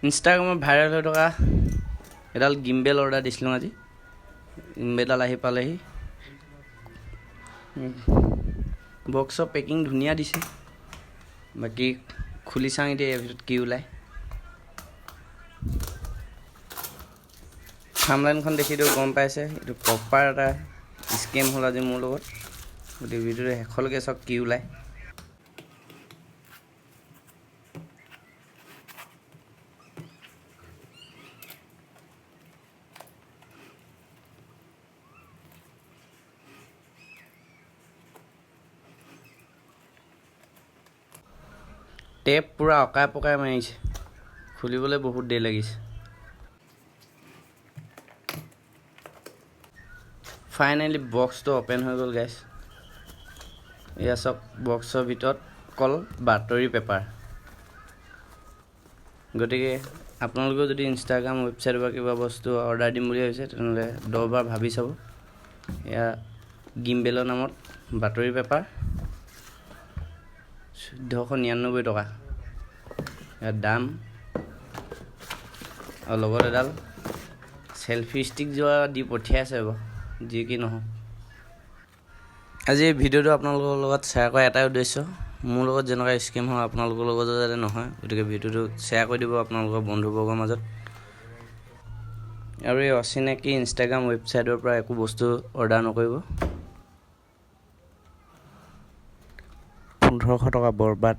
ইনষ্টাগ্ৰামত ভাইৰেল হৈ থকা এডাল গিম্বেল অৰ্ডাৰ দিছিলোঁ আজি। গিম্বেলডাল আহি পালেহি। বক্সৰ পেকিং ধুনীয়া দিছে। বাকী খুলি চাওঁ এতিয়া ইয়াৰ ভিতৰত কি ওলায়। থাম্বনেইলখন দেখিতো গম পাইছে, এইটো প্ৰপাৰ এটা স্কেম হ'ল আজি মোৰ লগত। গতিকে ভিডিঅ'টো শেষলৈকে চাওক কি ওলায়। টেপ পূৰা অকাই পকাই মাৰিছে, খুলিবলৈ বহুত দেৰি লাগিছে। ফাইনেলি বক্সটো অ'পেন হৈ গ'ল গাইছ। এয়া চাওক, বক্সৰ ভিতৰত অকল বাতৰি পেপাৰ। গতিকে আপোনালোকেও যদি ইনষ্টাগ্ৰাম ৱেবছাইটৰ পৰা কিবা বস্তু অৰ্ডাৰ দিম বুলি ভাবিছে তেনেহ'লে 10 বাৰ ভাবি চাব। এয়া গিম্বেলৰ নামত বাতৰি পেপাৰ 1499 টকা ইয়াৰ দাম। আৰু লগত এডাল চেলফি ষ্টিক যোৱা দি পঠিয়াইছে বাৰু, যি কি নহওক। আজি এই ভিডিঅ'টো আপোনালোকৰ লগত শ্বেয়াৰ কৰা এটাই উদ্দেশ্য, মোৰ লগত যেনেকুৱা স্কেম হয় আপোনালোকৰ লগতো যাতে নহয়। গতিকে ভিডিঅ'টো শ্বেয়াৰ কৰি দিব আপোনালোকৰ বন্ধুবৰ্গৰ মাজত। আৰু এই অচিনাকি ইনষ্টাগ্ৰাম ৱেবছাইটৰ পৰা একো বস্তু অৰ্ডাৰ নকৰিব। 1500 টকা বৰবাদ।